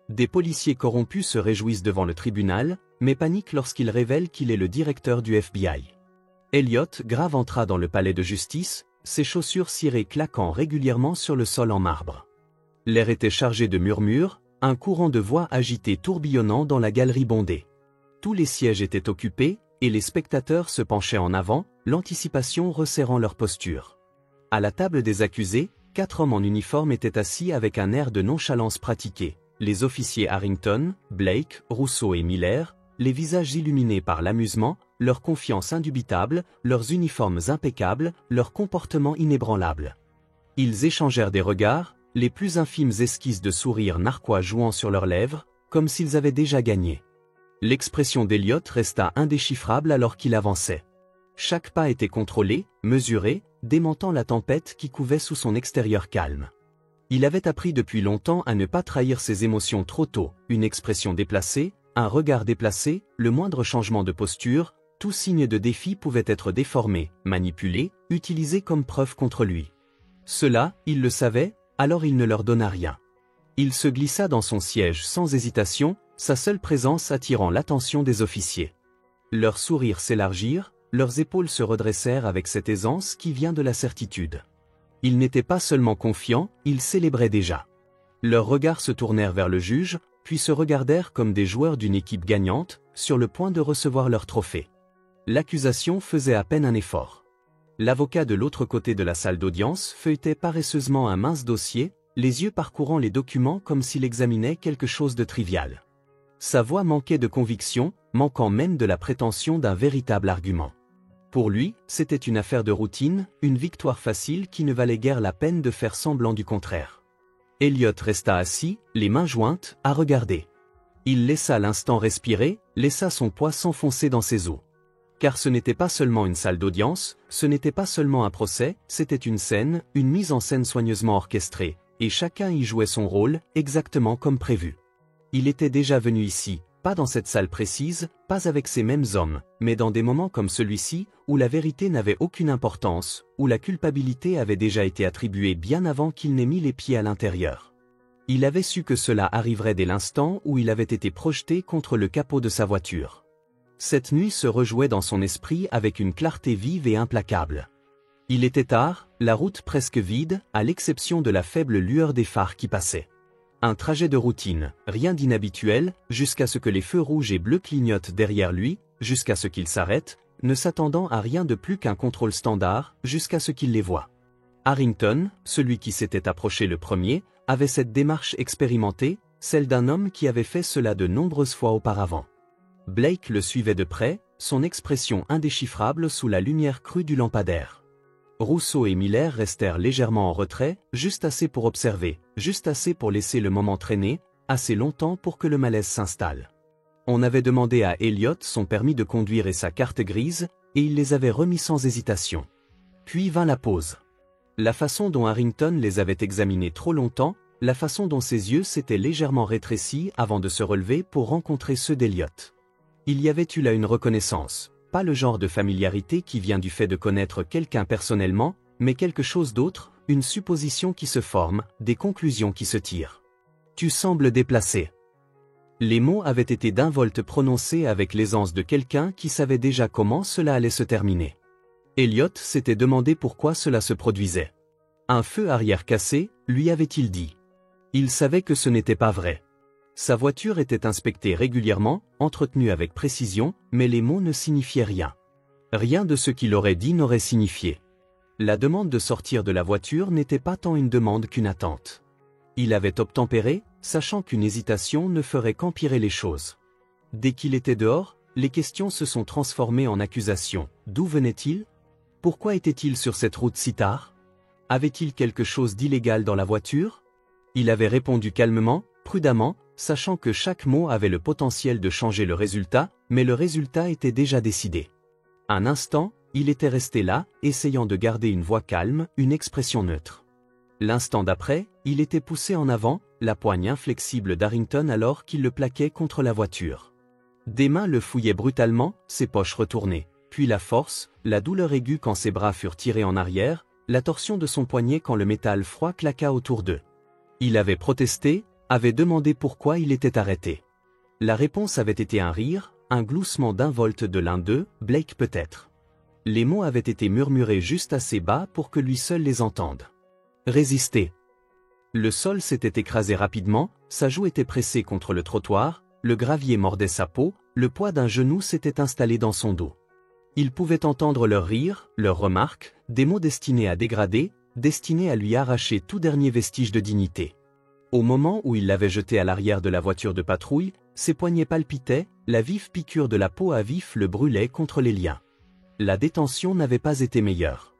Des policiers corrompus se réjouissent devant le tribunal, mais paniquent lorsqu'il révèle qu'il est le directeur du FBI. Elliot Grave entra dans le palais de justice, ses chaussures cirées claquant régulièrement sur le sol en marbre. L'air était chargé de murmures, un courant de voix agitées tourbillonnant dans la galerie bondée. Tous les sièges étaient occupés, et les spectateurs se penchaient en avant, l'anticipation resserrant leur posture. À la table des accusés, 4 hommes en uniforme étaient assis avec un air de nonchalance pratiquée. Les officiers Harrington, Blake, Rousseau et Miller, les visages illuminés par l'amusement, leur confiance indubitable, leurs uniformes impeccables, leur comportement inébranlable. Ils échangèrent des regards, les plus infimes esquisses de sourires narquois jouant sur leurs lèvres, comme s'ils avaient déjà gagné. L'expression d'Elliot resta indéchiffrable alors qu'il avançait. Chaque pas était contrôlé, mesuré, démentant la tempête qui couvait sous son extérieur calme. Il avait appris depuis longtemps à ne pas trahir ses émotions trop tôt, une expression déplacée, un regard déplacé, le moindre changement de posture, tout signe de défi pouvait être déformé, manipulé, utilisé comme preuve contre lui. Cela, il le savait, alors il ne leur donna rien. Il se glissa dans son siège sans hésitation, sa seule présence attirant l'attention des officiers. Leurs sourires s'élargirent, leurs épaules se redressèrent avec cette aisance qui vient de la certitude. Ils n'étaient pas seulement confiants, ils célébraient déjà. Leurs regards se tournèrent vers le juge, puis se regardèrent comme des joueurs d'une équipe gagnante, sur le point de recevoir leur trophée. L'accusation faisait à peine un effort. L'avocat de l'autre côté de la salle d'audience feuilletait paresseusement un mince dossier, les yeux parcourant les documents comme s'il examinait quelque chose de trivial. Sa voix manquait de conviction, manquant même de la prétention d'un véritable argument. Pour lui, c'était une affaire de routine, une victoire facile qui ne valait guère la peine de faire semblant du contraire. Elliot resta assis, les mains jointes, à regarder. Il laissa l'instant respirer, laissa son poids s'enfoncer dans ses os. Car ce n'était pas seulement une salle d'audience, ce n'était pas seulement un procès, c'était une scène, une mise en scène soigneusement orchestrée, et chacun y jouait son rôle, exactement comme prévu. Il était déjà venu ici, pas dans cette salle précise, pas avec ces mêmes hommes, mais dans des moments comme celui-ci, où la vérité n'avait aucune importance, où la culpabilité avait déjà été attribuée bien avant qu'il n'ait mis les pieds à l'intérieur. Il avait su que cela arriverait dès l'instant où il avait été projeté contre le capot de sa voiture. Cette nuit se rejouait dans son esprit avec une clarté vive et implacable. Il était tard, la route presque vide, à l'exception de la faible lueur des phares qui passaient. Un trajet de routine, rien d'inhabituel, jusqu'à ce que les feux rouges et bleus clignotent derrière lui, jusqu'à ce qu'il s'arrête, ne s'attendant à rien de plus qu'un contrôle standard, jusqu'à ce qu'il les voie. Harrington, celui qui s'était approché le premier, avait cette démarche expérimentée, celle d'un homme qui avait fait cela de nombreuses fois auparavant. Blake le suivait de près, son expression indéchiffrable sous la lumière crue du lampadaire. Rousseau et Miller restèrent légèrement en retrait, juste assez pour observer, juste assez pour laisser le moment traîner, assez longtemps pour que le malaise s'installe. On avait demandé à Elliot son permis de conduire et sa carte grise, et il les avait remis sans hésitation. Puis vint la pause. La façon dont Harrington les avait examinés trop longtemps, la façon dont ses yeux s'étaient légèrement rétrécis avant de se relever pour rencontrer ceux d'Elliot. Il y avait eu là une reconnaissance. Pas le genre de familiarité qui vient du fait de connaître quelqu'un personnellement, mais quelque chose d'autre, une supposition qui se forme, des conclusions qui se tirent. Tu sembles déplacé. Les mots avaient été d'un volte prononcés avec l'aisance de quelqu'un qui savait déjà comment cela allait se terminer. Elliot s'était demandé pourquoi cela se produisait. Un feu arrière cassé, lui avait-il dit. Il savait que ce n'était pas vrai. Sa voiture était inspectée régulièrement, entretenue avec précision, mais les mots ne signifiaient rien. Rien de ce qu'il aurait dit n'aurait signifié. La demande de sortir de la voiture n'était pas tant une demande qu'une attente. Il avait obtempéré, sachant qu'une hésitation ne ferait qu'empirer les choses. Dès qu'il était dehors, les questions se sont transformées en accusations. D'où venait-il? Pourquoi était-il sur cette route si tard? Avait-il quelque chose d'illégal dans la voiture? Il avait répondu calmement, prudemment, sachant que chaque mot avait le potentiel de changer le résultat, mais le résultat était déjà décidé. Un instant, il était resté là, essayant de garder une voix calme, une expression neutre. L'instant d'après, il était poussé en avant, la poigne inflexible d'Harrington alors qu'il le plaquait contre la voiture. Des mains le fouillaient brutalement, ses poches retournées, puis la force, la douleur aiguë quand ses bras furent tirés en arrière, la torsion de son poignet quand le métal froid claqua autour d'eux. Il avait protesté, avait demandé pourquoi il était arrêté. La réponse avait été un rire, un gloussement d'involte de l'un d'eux, Blake peut-être. Les mots avaient été murmurés juste assez bas pour que lui seul les entende. Résister. Le sol s'était écrasé rapidement, sa joue était pressée contre le trottoir, le gravier mordait sa peau, le poids d'un genou s'était installé dans son dos. Il pouvait entendre leurs rires, leurs remarques, des mots destinés à dégrader, destinés à lui arracher tout dernier vestige de dignité. Au moment où il l'avait jeté à l'arrière de la voiture de patrouille, ses poignets palpitaient, la vive piqûre de la peau à vif le brûlait contre les liens. La détention n'avait pas été meilleure.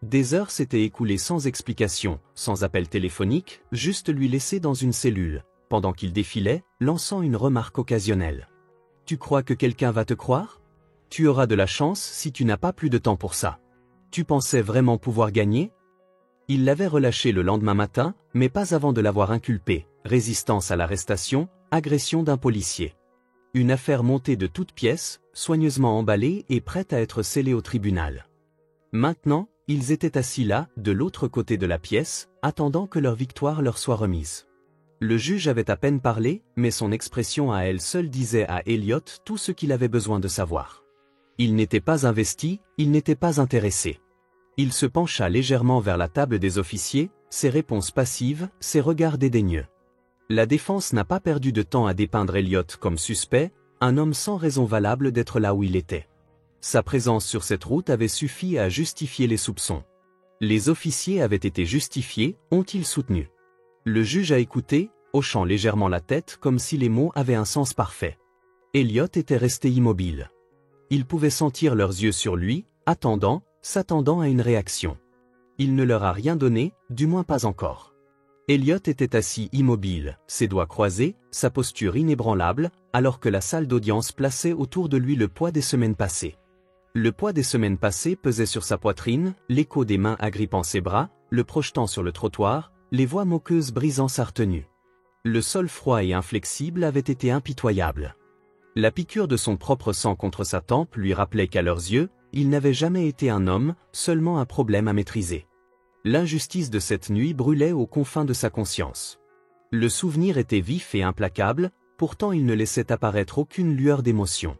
Des heures s'étaient écoulées sans explication, sans appel téléphonique, juste lui laissé dans une cellule, pendant qu'il défilait, lançant une remarque occasionnelle. « Tu crois que quelqu'un va te croire ? Tu auras de la chance si tu n'as pas plus de temps pour ça. Tu pensais vraiment pouvoir gagner ?» Il l'avait relâché le lendemain matin, mais pas avant de l'avoir inculpé, résistance à l'arrestation, agression d'un policier. Une affaire montée de toutes pièces, soigneusement emballée et prête à être scellée au tribunal. Maintenant, ils étaient assis là, de l'autre côté de la pièce, attendant que leur victoire leur soit remise. Le juge avait à peine parlé, mais son expression à elle seule disait à Elliot tout ce qu'il avait besoin de savoir. Il n'était pas investi, il n'était pas intéressé. Il se pencha légèrement vers la table des officiers, ses réponses passives, ses regards dédaigneux. La défense n'a pas perdu de temps à dépeindre Elliot comme suspect, un homme sans raison valable d'être là où il était. Sa présence sur cette route avait suffi à justifier les soupçons. Les officiers avaient été justifiés, ont-ils soutenu. Le juge a écouté, hochant légèrement la tête comme si les mots avaient un sens parfait. Elliot était resté immobile. Il pouvait sentir leurs yeux sur lui, attendant, s'attendant à une réaction. Il ne leur a rien donné, du moins pas encore. Elliot était assis immobile, ses doigts croisés, sa posture inébranlable, alors que la salle d'audience plaçait autour de lui le poids des semaines passées. Le poids des semaines passées pesait sur sa poitrine, l'écho des mains agrippant ses bras, le projetant sur le trottoir, les voix moqueuses brisant sa retenue. Le sol froid et inflexible avait été impitoyable. La piqûre de son propre sang contre sa tempe lui rappelait qu'à leurs yeux, il n'avait jamais été un homme, seulement un problème à maîtriser. L'injustice de cette nuit brûlait aux confins de sa conscience. Le souvenir était vif et implacable, pourtant il ne laissait apparaître aucune lueur d'émotion.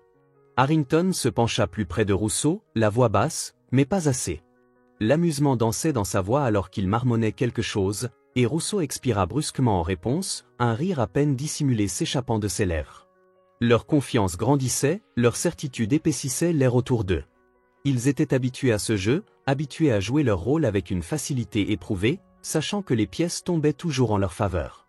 Harrington se pencha plus près de Rousseau, la voix basse, mais pas assez. L'amusement dansait dans sa voix alors qu'il marmonnait quelque chose, et Rousseau expira brusquement en réponse, un rire à peine dissimulé s'échappant de ses lèvres. Leur confiance grandissait, leur certitude épaississait l'air autour d'eux. Ils étaient habitués à ce jeu, habitués à jouer leur rôle avec une facilité éprouvée, sachant que les pièces tombaient toujours en leur faveur.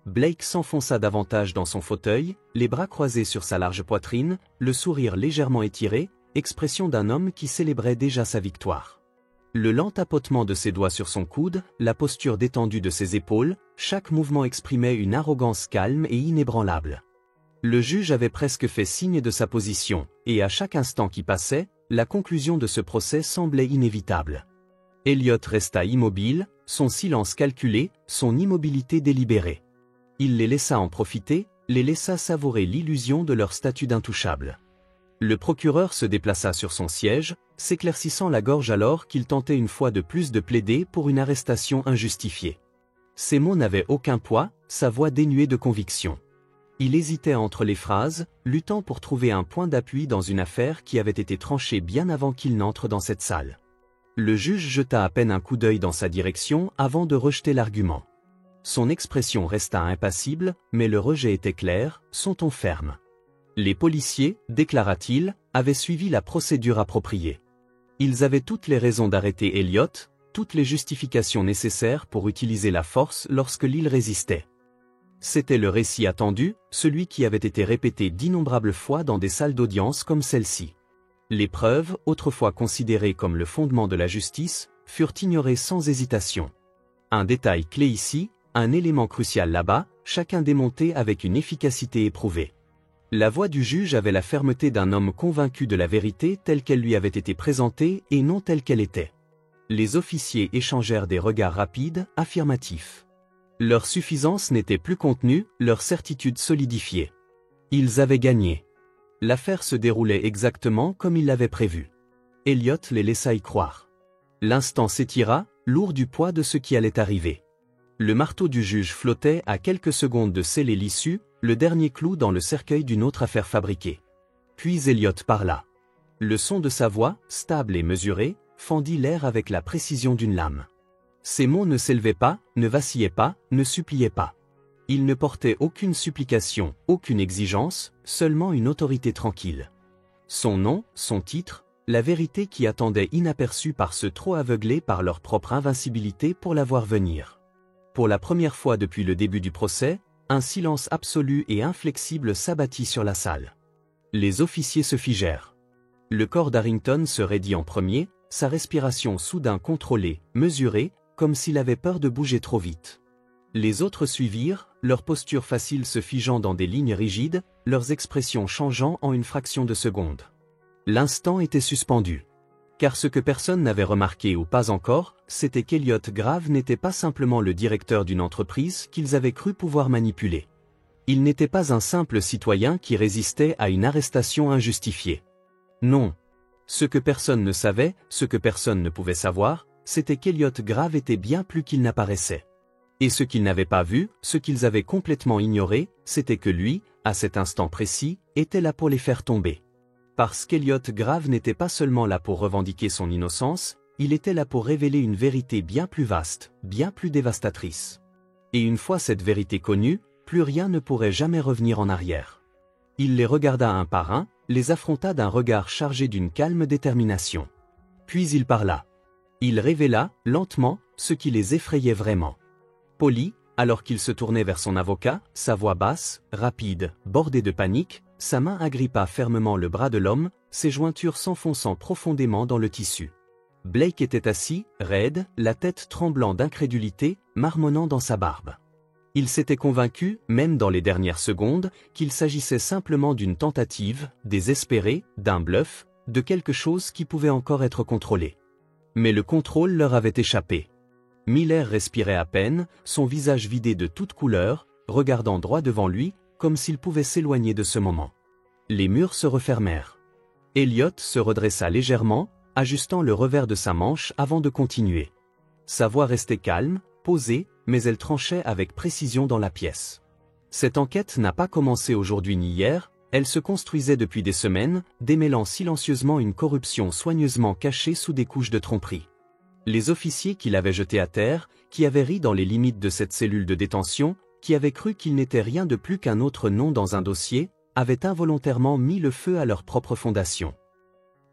Blake s'enfonça davantage dans son fauteuil, les bras croisés sur sa large poitrine, le sourire légèrement étiré, expression d'un homme qui célébrait déjà sa victoire. Le lent tapotement de ses doigts sur son coude, la posture détendue de ses épaules, chaque mouvement exprimait une arrogance calme et inébranlable. Le juge avait presque fait signe de sa position, et à chaque instant qui passait, la conclusion de ce procès semblait inévitable. Elliot resta immobile, son silence calculé, son immobilité délibérée. Il les laissa en profiter, les laissa savourer l'illusion de leur statut d'intouchable. Le procureur se déplaça sur son siège, s'éclaircissant la gorge alors qu'il tentait une fois de plus de plaider pour une arrestation injustifiée. Ses mots n'avaient aucun poids, sa voix dénuée de conviction. Il hésitait entre les phrases, luttant pour trouver un point d'appui dans une affaire qui avait été tranchée bien avant qu'il n'entre dans cette salle. Le juge jeta à peine un coup d'œil dans sa direction avant de rejeter l'argument. Son expression resta impassible, mais le rejet était clair, son ton ferme. Les policiers, déclara-t-il, avaient suivi la procédure appropriée. Ils avaient toutes les raisons d'arrêter Elliot, toutes les justifications nécessaires pour utiliser la force lorsque l'île résistait. C'était le récit attendu, celui qui avait été répété d'innombrables fois dans des salles d'audience comme celle-ci. Les preuves, autrefois considérées comme le fondement de la justice, furent ignorées sans hésitation. Un détail clé ici, un élément crucial là-bas, chacun démonté avec une efficacité éprouvée. La voix du juge avait la fermeté d'un homme convaincu de la vérité telle qu'elle lui avait été présentée et non telle qu'elle était. Les officiers échangèrent des regards rapides, affirmatifs. Leur suffisance n'était plus contenue, leur certitude solidifiée. Ils avaient gagné. L'affaire se déroulait exactement comme ils l'avaient prévu. Elliot les laissa y croire. L'instant s'étira, lourd du poids de ce qui allait arriver. Le marteau du juge flottait à quelques secondes de sceller l'issue, le dernier clou dans le cercueil d'une autre affaire fabriquée. Puis Elliot parla. Le son de sa voix, stable et mesuré, fendit l'air avec la précision d'une lame. Ses mots ne s'élevaient pas, ne vacillaient pas, ne suppliaient pas. Ils ne portaient aucune supplication, aucune exigence, seulement une autorité tranquille. Son nom, son titre, la vérité qui attendait inaperçue par ceux trop aveuglés par leur propre invincibilité pour la voir venir. Pour la première fois depuis le début du procès, un silence absolu et inflexible s'abattit sur la salle. Les officiers se figèrent. Le corps d'Harrington se raidit en premier, sa respiration soudain contrôlée, mesurée, comme s'il avait peur de bouger trop vite. Les autres suivirent, leur posture facile se figeant dans des lignes rigides, leurs expressions changeant en une fraction de seconde. L'instant était suspendu. Car ce que personne n'avait remarqué ou pas encore, c'était qu'Elliot Grave n'était pas simplement le directeur d'une entreprise qu'ils avaient cru pouvoir manipuler. Il n'était pas un simple citoyen qui résistait à une arrestation injustifiée. Non. Ce que personne ne savait, ce que personne ne pouvait savoir, c'était qu'Elliot Grave était bien plus qu'il n'apparaissait. Et ce qu'ils n'avaient pas vu, ce qu'ils avaient complètement ignoré, c'était que lui, à cet instant précis, était là pour les faire tomber. Parce qu'Elliot Grave n'était pas seulement là pour revendiquer son innocence, il était là pour révéler une vérité bien plus vaste, bien plus dévastatrice. Et une fois cette vérité connue, plus rien ne pourrait jamais revenir en arrière. Il les regarda un par un, les affronta d'un regard chargé d'une calme détermination. Puis il parla. Il révéla, lentement, ce qui les effrayait vraiment. Poli, alors qu'il se tournait vers son avocat, sa voix basse, rapide, bordée de panique, sa main agrippa fermement le bras de l'homme, ses jointures s'enfonçant profondément dans le tissu. Blake était assis, raide, la tête tremblant d'incrédulité, marmonnant dans sa barbe. Il s'était convaincu, même dans les dernières secondes, qu'il s'agissait simplement d'une tentative, désespérée, d'un bluff, de quelque chose qui pouvait encore être contrôlé. Mais le contrôle leur avait échappé. Miller respirait à peine, son visage vidé de toute couleur, regardant droit devant lui, comme s'il pouvait s'éloigner de ce moment. Les murs se refermèrent. Elliot se redressa légèrement, ajustant le revers de sa manche avant de continuer. Sa voix restait calme, posée, mais elle tranchait avec précision dans la pièce. Cette enquête n'a pas commencé aujourd'hui ni hier, elle se construisait depuis des semaines, démêlant silencieusement une corruption soigneusement cachée sous des couches de tromperie. Les officiers qui l'avaient jeté à terre, qui avaient ri dans les limites de cette cellule de détention, qui avaient cru qu'il n'était rien de plus qu'un autre nom dans un dossier, avaient involontairement mis le feu à leur propre fondation.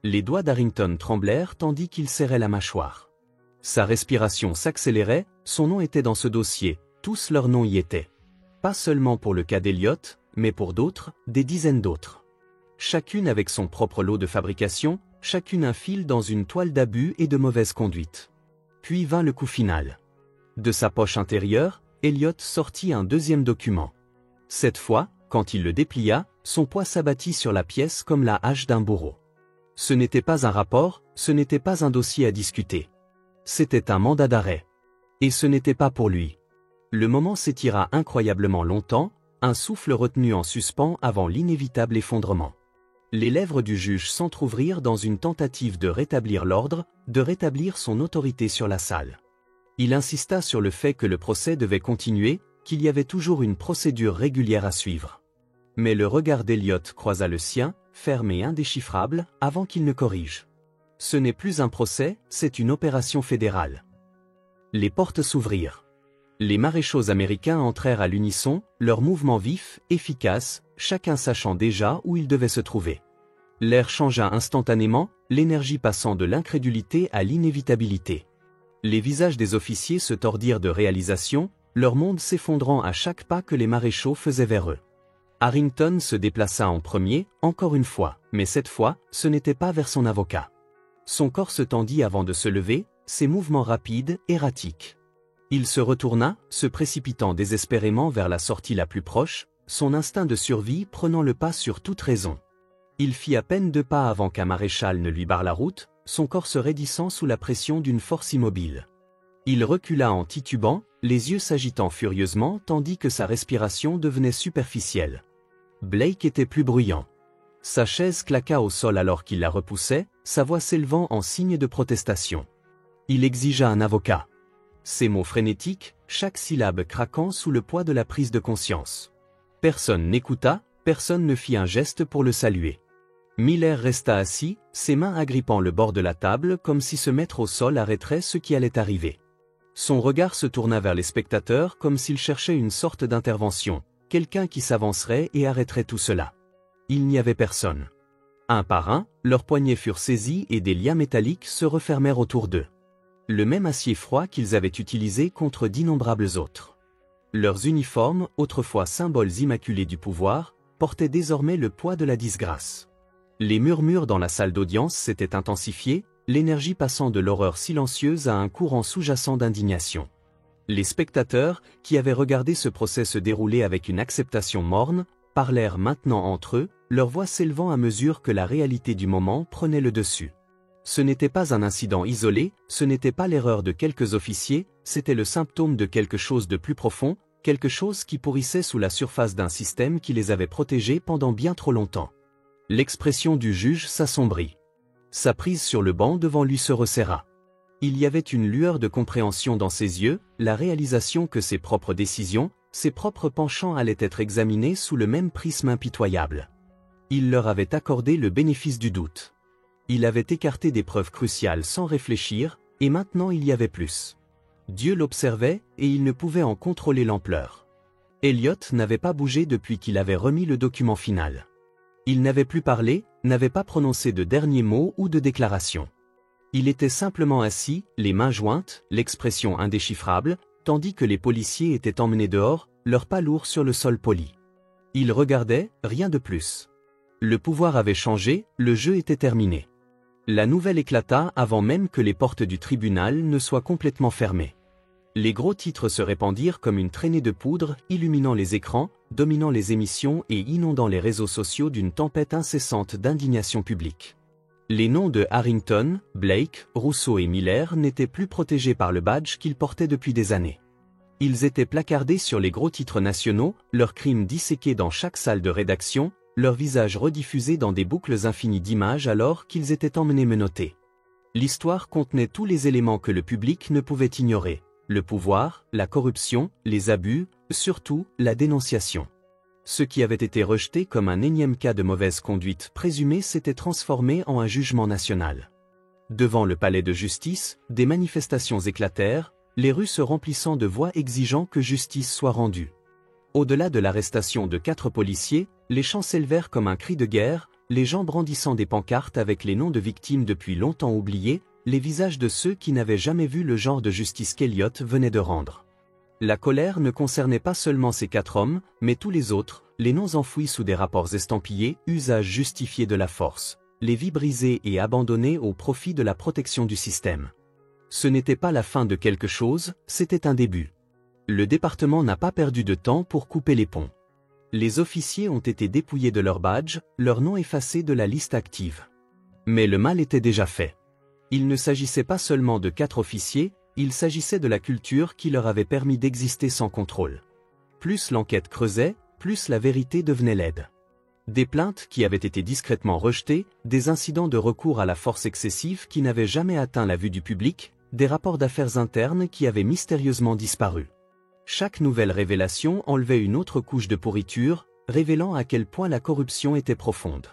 Les doigts d'Harrington tremblèrent tandis qu'il serrait la mâchoire. Sa respiration s'accélérait, son nom était dans ce dossier, tous leurs noms y étaient. Pas seulement pour le cas d'Elliot, mais pour d'autres, des dizaines d'autres. Chacune avec son propre lot de fabrication, chacune un fil dans une toile d'abus et de mauvaise conduite. Puis vint le coup final. De sa poche intérieure, Elliot sortit un deuxième document. Cette fois, quand il le déplia, son poids s'abattit sur la pièce comme la hache d'un bourreau. Ce n'était pas un rapport, ce n'était pas un dossier à discuter. C'était un mandat d'arrêt. Et ce n'était pas pour lui. Le moment s'étira incroyablement longtemps, un souffle retenu en suspens avant l'inévitable effondrement. Les lèvres du juge s'entr'ouvrirent dans une tentative de rétablir l'ordre, de rétablir son autorité sur la salle. Il insista sur le fait que le procès devait continuer, qu'il y avait toujours une procédure régulière à suivre. Mais le regard d'Elliot croisa le sien, ferme et indéchiffrable, avant qu'il ne corrige. Ce n'est plus un procès, c'est une opération fédérale. Les portes s'ouvrirent. Les maréchaux américains entrèrent à l'unisson, leurs mouvements vifs, efficaces, chacun sachant déjà où il devait se trouver. L'air changea instantanément, l'énergie passant de l'incrédulité à l'inévitabilité. Les visages des officiers se tordirent de réalisation, leur monde s'effondrant à chaque pas que les maréchaux faisaient vers eux. Harrington se déplaça en premier, encore une fois, mais cette fois, ce n'était pas vers son avocat. Son corps se tendit avant de se lever, ses mouvements rapides, erratiques. Il se retourna, se précipitant désespérément vers la sortie la plus proche, son instinct de survie prenant le pas sur toute raison. Il fit à peine 2 pas avant qu'un maréchal ne lui barre la route, son corps se raidissant sous la pression d'une force immobile. Il recula en titubant, les yeux s'agitant furieusement tandis que sa respiration devenait superficielle. Blake était plus bruyant. Sa chaise claqua au sol alors qu'il la repoussait, sa voix s'élevant en signe de protestation. Il exigea un avocat. Ses mots frénétiques, chaque syllabe craquant sous le poids de la prise de conscience. Personne n'écouta, personne ne fit un geste pour le saluer. Miller resta assis, ses mains agrippant le bord de la table comme si se mettre au sol arrêterait ce qui allait arriver. Son regard se tourna vers les spectateurs comme s'il cherchait une sorte d'intervention, quelqu'un qui s'avancerait et arrêterait tout cela. Il n'y avait personne. Un par un, leurs poignets furent saisis et des liens métalliques se refermèrent autour d'eux. Le même acier froid qu'ils avaient utilisé contre d'innombrables autres. Leurs uniformes, autrefois symboles immaculés du pouvoir, portaient désormais le poids de la disgrâce. Les murmures dans la salle d'audience s'étaient intensifiés, l'énergie passant de l'horreur silencieuse à un courant sous-jacent d'indignation. Les spectateurs, qui avaient regardé ce procès se dérouler avec une acceptation morne, parlèrent maintenant entre eux, leur voix s'élevant à mesure que la réalité du moment prenait le dessus. Ce n'était pas un incident isolé, ce n'était pas l'erreur de quelques officiers, c'était le symptôme de quelque chose de plus profond, quelque chose qui pourrissait sous la surface d'un système qui les avait protégés pendant bien trop longtemps. L'expression du juge s'assombrit. Sa prise sur le banc devant lui se resserra. Il y avait une lueur de compréhension dans ses yeux, la réalisation que ses propres décisions, ses propres penchants allaient être examinés sous le même prisme impitoyable. Il leur avait accordé le bénéfice du doute. Il avait écarté des preuves cruciales sans réfléchir, et maintenant il y avait plus. Dieu l'observait, et il ne pouvait en contrôler l'ampleur. Elliot n'avait pas bougé depuis qu'il avait remis le document final. Il n'avait plus parlé, n'avait pas prononcé de derniers mots ou de déclaration. Il était simplement assis, les mains jointes, l'expression indéchiffrable, tandis que les policiers étaient emmenés dehors, leurs pas lourds sur le sol poli. Il regardait, rien de plus. Le pouvoir avait changé, le jeu était terminé. La nouvelle éclata avant même que les portes du tribunal ne soient complètement fermées. Les gros titres se répandirent comme une traînée de poudre, illuminant les écrans, dominant les émissions et inondant les réseaux sociaux d'une tempête incessante d'indignation publique. Les noms de Harrington, Blake, Rousseau et Miller n'étaient plus protégés par le badge qu'ils portaient depuis des années. Ils étaient placardés sur les gros titres nationaux, leurs crimes disséqués dans chaque salle de rédaction, leurs visages rediffusés dans des boucles infinies d'images alors qu'ils étaient emmenés menottés. L'histoire contenait tous les éléments que le public ne pouvait ignorer. Le pouvoir, la corruption, les abus, surtout, la dénonciation. Ce qui avait été rejeté comme un énième cas de mauvaise conduite présumée s'était transformé en un jugement national. Devant le palais de justice, des manifestations éclatèrent, les rues se remplissant de voix exigeant que justice soit rendue. Au-delà de l'arrestation de 4 policiers, les chants s'élevèrent comme un cri de guerre, les gens brandissant des pancartes avec les noms de victimes depuis longtemps oubliées, les visages de ceux qui n'avaient jamais vu le genre de justice qu'Elliot venait de rendre. La colère ne concernait pas seulement ces 4 hommes, mais tous les autres, les noms enfouis sous des rapports estampillés, usage justifié de la force, les vies brisées et abandonnées au profit de la protection du système. Ce n'était pas la fin de quelque chose, c'était un début. Le département n'a pas perdu de temps pour couper les ponts. Les officiers ont été dépouillés de leurs badges, leurs noms effacés de la liste active. Mais le mal était déjà fait. Il ne s'agissait pas seulement de 4 officiers, il s'agissait de la culture qui leur avait permis d'exister sans contrôle. Plus l'enquête creusait, plus la vérité devenait laide. Des plaintes qui avaient été discrètement rejetées, des incidents de recours à la force excessive qui n'avaient jamais atteint la vue du public, des rapports d'affaires internes qui avaient mystérieusement disparu. Chaque nouvelle révélation enlevait une autre couche de pourriture, révélant à quel point la corruption était profonde.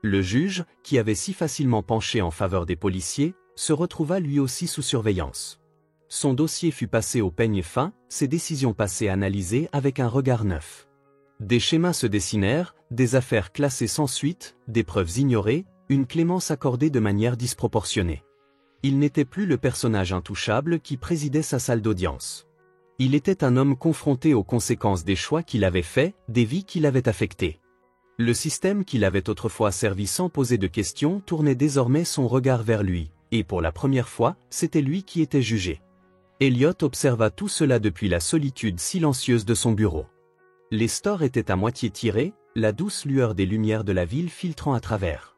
Le juge, qui avait si facilement penché en faveur des policiers, se retrouva lui aussi sous surveillance. Son dossier fut passé au peigne fin, ses décisions passées analysées avec un regard neuf. Des schémas se dessinèrent, des affaires classées sans suite, des preuves ignorées, une clémence accordée de manière disproportionnée. Il n'était plus le personnage intouchable qui présidait sa salle d'audience. Il était un homme confronté aux conséquences des choix qu'il avait faits, des vies qu'il avait affectées. Le système qu'il avait autrefois servi sans poser de questions tournait désormais son regard vers lui, et pour la première fois, c'était lui qui était jugé. Elliot observa tout cela depuis la solitude silencieuse de son bureau. Les stores étaient à moitié tirés, la douce lueur des lumières de la ville filtrant à travers.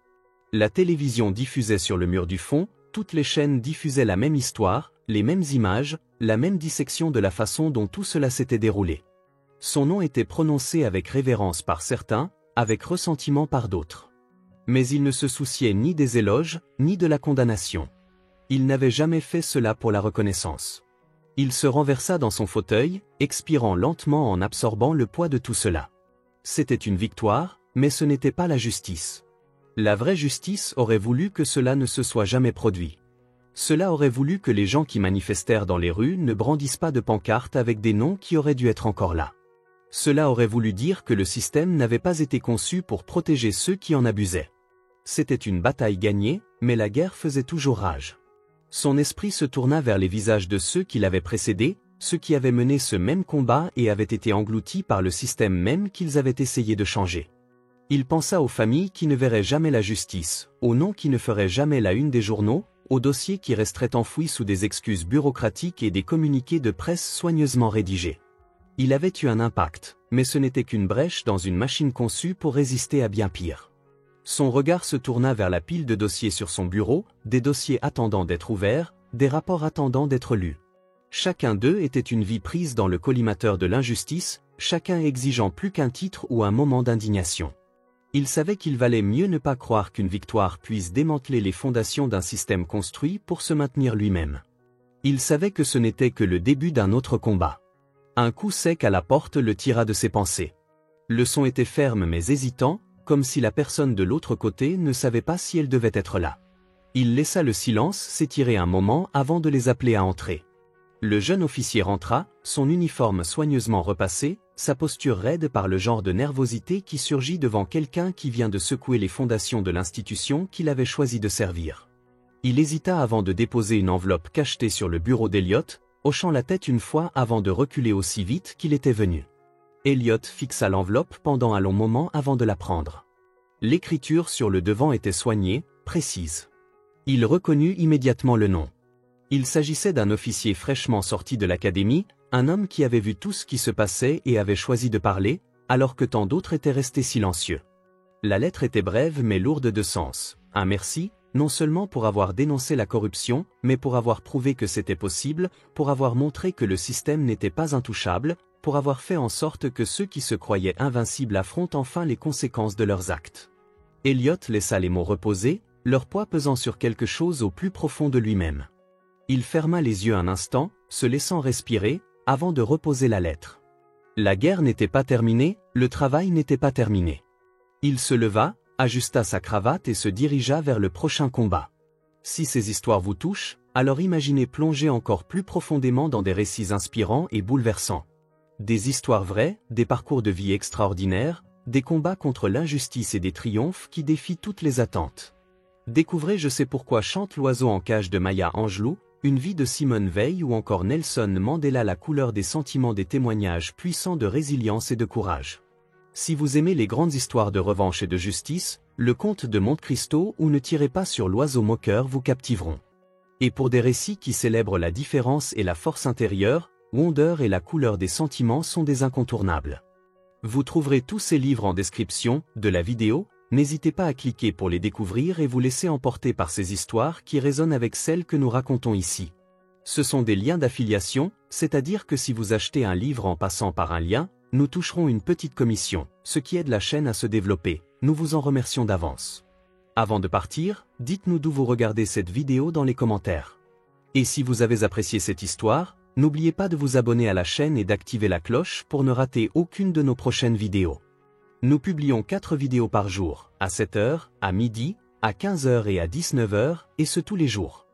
La télévision diffusait sur le mur du fond, toutes les chaînes diffusaient la même histoire, les mêmes images, la même dissection de la façon dont tout cela s'était déroulé. Son nom était prononcé avec révérence par certains, avec ressentiment par d'autres. Mais il ne se souciait ni des éloges, ni de la condamnation. Il n'avait jamais fait cela pour la reconnaissance. Il se renversa dans son fauteuil, expirant lentement en absorbant le poids de tout cela. C'était une victoire, mais ce n'était pas la justice. La vraie justice aurait voulu que cela ne se soit jamais produit. Cela aurait voulu que les gens qui manifestèrent dans les rues ne brandissent pas de pancartes avec des noms qui auraient dû être encore là. Cela aurait voulu dire que le système n'avait pas été conçu pour protéger ceux qui en abusaient. C'était une bataille gagnée, mais la guerre faisait toujours rage. Son esprit se tourna vers les visages de ceux qui l'avaient précédé, ceux qui avaient mené ce même combat et avaient été engloutis par le système même qu'ils avaient essayé de changer. Il pensa aux familles qui ne verraient jamais la justice, aux noms qui ne feraient jamais la une des journaux, aux dossiers qui resteraient enfouis sous des excuses bureaucratiques et des communiqués de presse soigneusement rédigés. Il avait eu un impact, mais ce n'était qu'une brèche dans une machine conçue pour résister à bien pire. Son regard se tourna vers la pile de dossiers sur son bureau, des dossiers attendant d'être ouverts, des rapports attendant d'être lus. Chacun d'eux était une vie prise dans le collimateur de l'injustice, chacun exigeant plus qu'un titre ou un moment d'indignation. Il savait qu'il valait mieux ne pas croire qu'une victoire puisse démanteler les fondations d'un système construit pour se maintenir lui-même. Il savait que ce n'était que le début d'un autre combat. Un coup sec à la porte le tira de ses pensées. Le son était ferme mais hésitant, comme si la personne de l'autre côté ne savait pas si elle devait être là. Il laissa le silence s'étirer un moment avant de les appeler à entrer. Le jeune officier rentra, son uniforme soigneusement repassé, sa posture raide par le genre de nervosité qui surgit devant quelqu'un qui vient de secouer les fondations de l'institution qu'il avait choisi de servir. Il hésita avant de déposer une enveloppe cachetée sur le bureau d'Elliot, hochant la tête une fois avant de reculer aussi vite qu'il était venu. Elliot fixa l'enveloppe pendant un long moment avant de la prendre. L'écriture sur le devant était soignée, précise. Il reconnut immédiatement le nom. Il s'agissait d'un officier fraîchement sorti de l'académie, un homme qui avait vu tout ce qui se passait et avait choisi de parler, alors que tant d'autres étaient restés silencieux. La lettre était brève mais lourde de sens. Un merci, non seulement pour avoir dénoncé la corruption, mais pour avoir prouvé que c'était possible, pour avoir montré que le système n'était pas intouchable, pour avoir fait en sorte que ceux qui se croyaient invincibles affrontent enfin les conséquences de leurs actes. Elliot laissa les mots reposer, leur poids pesant sur quelque chose au plus profond de lui-même. Il ferma les yeux un instant, se laissant respirer, avant de reposer la lettre. La guerre n'était pas terminée, le travail n'était pas terminé. Il se leva, ajusta sa cravate et se dirigea vers le prochain combat. Si ces histoires vous touchent, alors imaginez plonger encore plus profondément dans des récits inspirants et bouleversants. Des histoires vraies, des parcours de vie extraordinaires, des combats contre l'injustice et des triomphes qui défient toutes les attentes. Découvrez Je sais pourquoi chante l'oiseau en cage de Maya Angelou, Une vie de Simone Veil ou encore Nelson Mandela, La couleur des sentiments, des témoignages puissants de résilience et de courage. Si vous aimez les grandes histoires de revanche et de justice, Le Comte de Monte Cristo ou Ne tirez pas sur l'oiseau moqueur vous captiveront. Et pour des récits qui célèbrent la différence et la force intérieure, Wonder et La couleur des sentiments sont des incontournables. Vous trouverez tous ces livres en description de la vidéo, n'hésitez pas à cliquer pour les découvrir et vous laisser emporter par ces histoires qui résonnent avec celles que nous racontons ici. Ce sont des liens d'affiliation, c'est-à-dire que si vous achetez un livre en passant par un lien, nous toucherons une petite commission, ce qui aide la chaîne à se développer. Nous vous en remercions d'avance. Avant de partir, dites-nous d'où vous regardez cette vidéo dans les commentaires. Et si vous avez apprécié cette histoire, n'oubliez pas de vous abonner à la chaîne et d'activer la cloche pour ne rater aucune de nos prochaines vidéos. Nous publions 4 vidéos par jour, à 7h, à midi, à 15h et à 19h, et ce tous les jours.